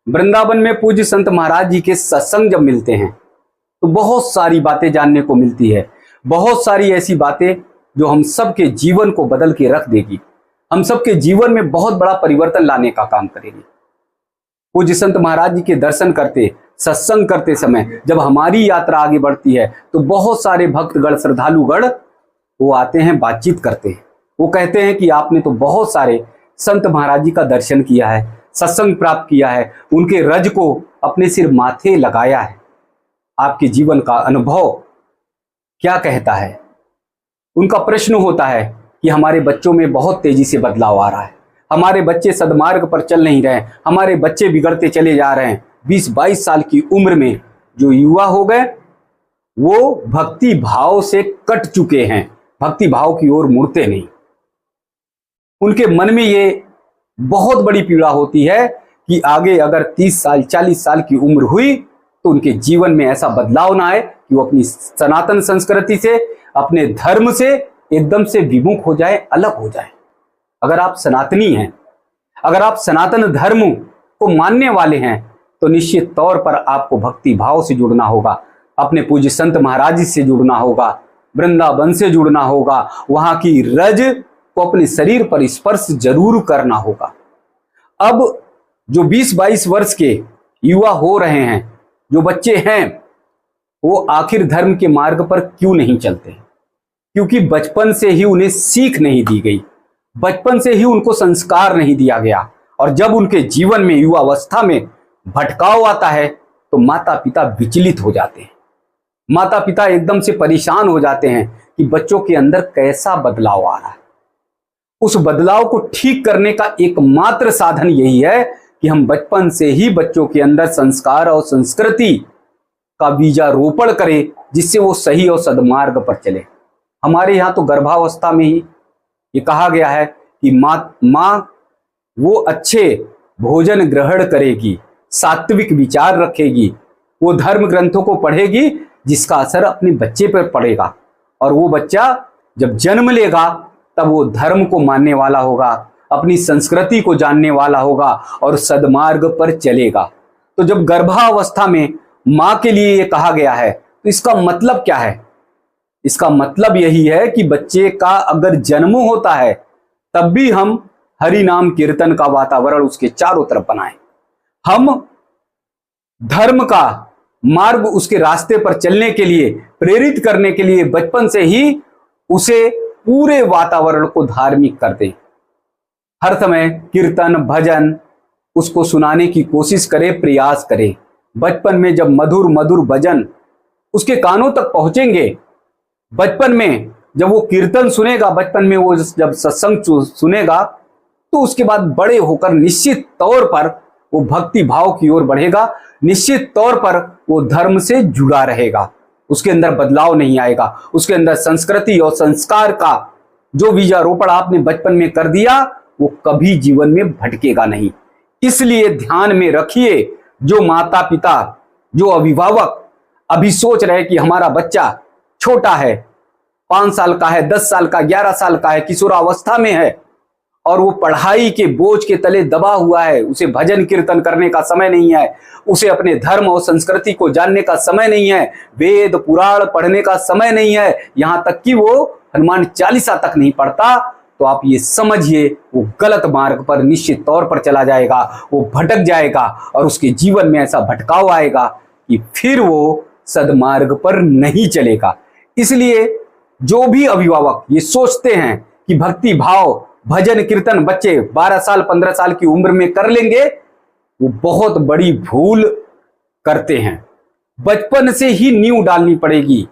वृंदावन में पूज्य संत महाराज जी के सत्संग जब मिलते हैं तो बहुत सारी बातें जानने को मिलती है। बहुत सारी ऐसी बातें जो हम सबके जीवन को बदल के रख देगी, हम सबके जीवन में बहुत बड़ा परिवर्तन लाने का काम करेगी। पूज्य संत महाराज जी के दर्शन करते, सत्संग करते समय जब हमारी यात्रा आगे बढ़ती है तो बहुत सारे भक्तगण, श्रद्धालुगण वो आते हैं, बातचीत करते हैं। वो कहते हैं कि आपने तो बहुत सारे संत महाराज जी का दर्शन किया है, सत्संग प्राप्त किया है, उनके रज को अपने सिर माथे लगाया है। आपके जीवन का अनुभव क्या कहता है? उनका प्रश्न होता है कि हमारे बच्चों में बहुत तेजी से बदलाव आ रहा है, हमारे बच्चे सद्मार्ग पर चल नहीं रहे, हमारे बच्चे बिगड़ते चले जा रहे हैं। 20-22 साल की उम्र में जो युवा हो गए वो भक्ति भाव से कट चुके हैं, भक्ति भाव की ओर मुड़ते नहीं। उनके मन में ये बहुत बड़ी पीड़ा होती है कि आगे अगर 30 साल 40 साल की उम्र हुई तो उनके जीवन में ऐसा बदलाव ना आए कि वो अपनी सनातन संस्कृति से, अपने धर्म से एकदम से विमुख हो जाए, अलग हो जाए। अगर आप सनातनी हैं, अगर आप सनातन धर्म को मानने वाले हैं तो निश्चित तौर पर आपको भक्ति भाव से जुड़ना होगा, अपने पूज्य संत महाराज जी से जुड़ना होगा, वृंदावन से जुड़ना होगा, वहां की रज को अपने शरीर पर स्पर्श जरूर करना होगा। अब जो 20-22 वर्ष के युवा हो रहे हैं, जो बच्चे हैं, वो आखिर धर्म के मार्ग पर क्यों नहीं चलते? क्योंकि बचपन से ही उन्हें सीख नहीं दी गई, बचपन से ही उनको संस्कार नहीं दिया गया। और जब उनके जीवन में युवावस्था में भटकाव आता है तो माता पिता विचलित हो जाते हैं, माता पिता एकदम से परेशान हो जाते हैं कि बच्चों के अंदर कैसा बदलाव आ रहा है। उस बदलाव को ठीक करने का एकमात्र साधन यही है कि हम बचपन से ही बच्चों के अंदर संस्कार और संस्कृति का बीजारोपण करें, जिससे वो सही और सद्मार्ग पर चले। हमारे यहाँ तो गर्भावस्था में ही ये कहा गया है कि माँ वो अच्छे भोजन ग्रहण करेगी, सात्विक विचार रखेगी, वो धर्म ग्रंथों को पढ़ेगी जिसका असर अपने बच्चे पर पड़ेगा, और वो बच्चा जब जन्म लेगा तब वो धर्म को मानने वाला होगा, अपनी संस्कृति को जानने वाला होगा और सद्मार्ग पर चलेगा। तो जब गर्भावस्था में माँ के लिए ये कहा गया है तो इसका मतलब क्या है? इसका मतलब यही है कि बच्चे का अगर जन्म होता है तब भी हम हरि नाम कीर्तन का वातावरण उसके चारों तरफ बनाएं, हम धर्म का मार्ग उसके रास्ते पर चलने के लिए प्रेरित करने के लिए बचपन से ही उसे पूरे वातावरण को धार्मिक कर दें। हर समय कीर्तन भजन उसको सुनाने की कोशिश करें, प्रयास करें। बचपन में जब मधुर मधुर भजन उसके कानों तक पहुंचेंगे, बचपन में जब वो कीर्तन सुनेगा, बचपन में वो जब सत्संग सुनेगा, तो उसके बाद बड़े होकर निश्चित तौर पर वो भक्ति भाव की ओर बढ़ेगा, निश्चित तौर पर वो धर्म से जुड़ा रहेगा, उसके अंदर बदलाव नहीं आएगा। उसके अंदर संस्कृति और संस्कार का जो बीजारोपण आपने बचपन में कर दिया वो कभी जीवन में भटकेगा नहीं। इसलिए ध्यान में रखिए, जो माता पिता, जो अभिभावक अभी सोच रहे कि हमारा बच्चा छोटा है, 5 साल का है, 10 साल का, 11 साल का है, किशोरावस्था में है और वो पढ़ाई के बोझ के तले दबा हुआ है, उसे भजन कीर्तन करने का समय नहीं है, उसे अपने धर्म और संस्कृति को जानने का समय नहीं है, वेद पुराण पढ़ने का समय नहीं है, यहां तक कि वो हनुमान चालीसा तक नहीं पढ़ता, तो आप ये समझिए वो गलत मार्ग पर निश्चित तौर पर चला जाएगा, वो भटक जाएगा और उसके जीवन में ऐसा भटकाव आएगा कि फिर वो सद्मार्ग पर नहीं चलेगा। इसलिए जो भी अभिभावक ये सोचते हैं कि भक्ति भाव भजन कीर्तन बच्चे 12 साल 15 साल की उम्र में कर लेंगे, वो बहुत बड़ी भूल करते हैं। बचपन से ही नींव डालनी पड़ेगी,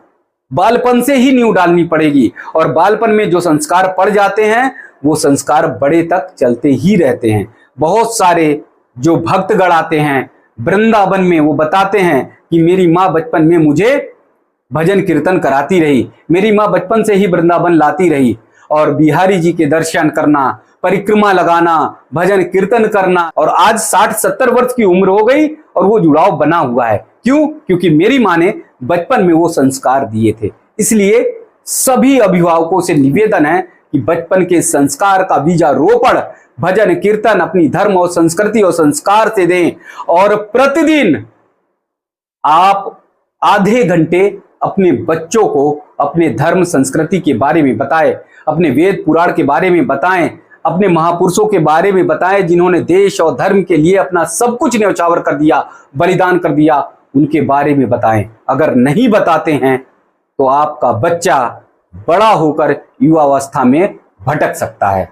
बालपन से ही नींव डालनी पड़ेगी, और बालपन में जो संस्कार पड़ जाते हैं वो संस्कार बड़े तक चलते ही रहते हैं। बहुत सारे जो भक्तगण आते हैं वृंदावन में, वो बताते हैं कि मेरी माँ बचपन में मुझे भजन कीर्तन कराती रही, मेरी माँ बचपन से ही वृंदावन लाती रही, और बिहारी जी के दर्शन करना, परिक्रमा लगाना, भजन कीर्तन करना, और आज 60-70 वर्ष की उम्र हो गई और वो जुड़ाव बना हुआ है। क्यों? क्योंकि मेरी माँ ने बचपन में वो संस्कार दिए थे। इसलिए सभी अभिभावकों से निवेदन है कि बचपन के संस्कार का बीजारोपण भजन कीर्तन अपनी धर्म और संस्कृति और संस्कार से दें, और प्रतिदिन आप आधे घंटे अपने बच्चों को अपने धर्म संस्कृति के बारे में बताएं, अपने वेद पुराण के बारे में बताएं, अपने महापुरुषों के बारे में बताएं जिन्होंने देश और धर्म के लिए अपना सब कुछ न्यौछावर कर दिया, बलिदान कर दिया, उनके बारे में बताएं। अगर नहीं बताते हैं तो आपका बच्चा बड़ा होकर युवावस्था में भटक सकता है।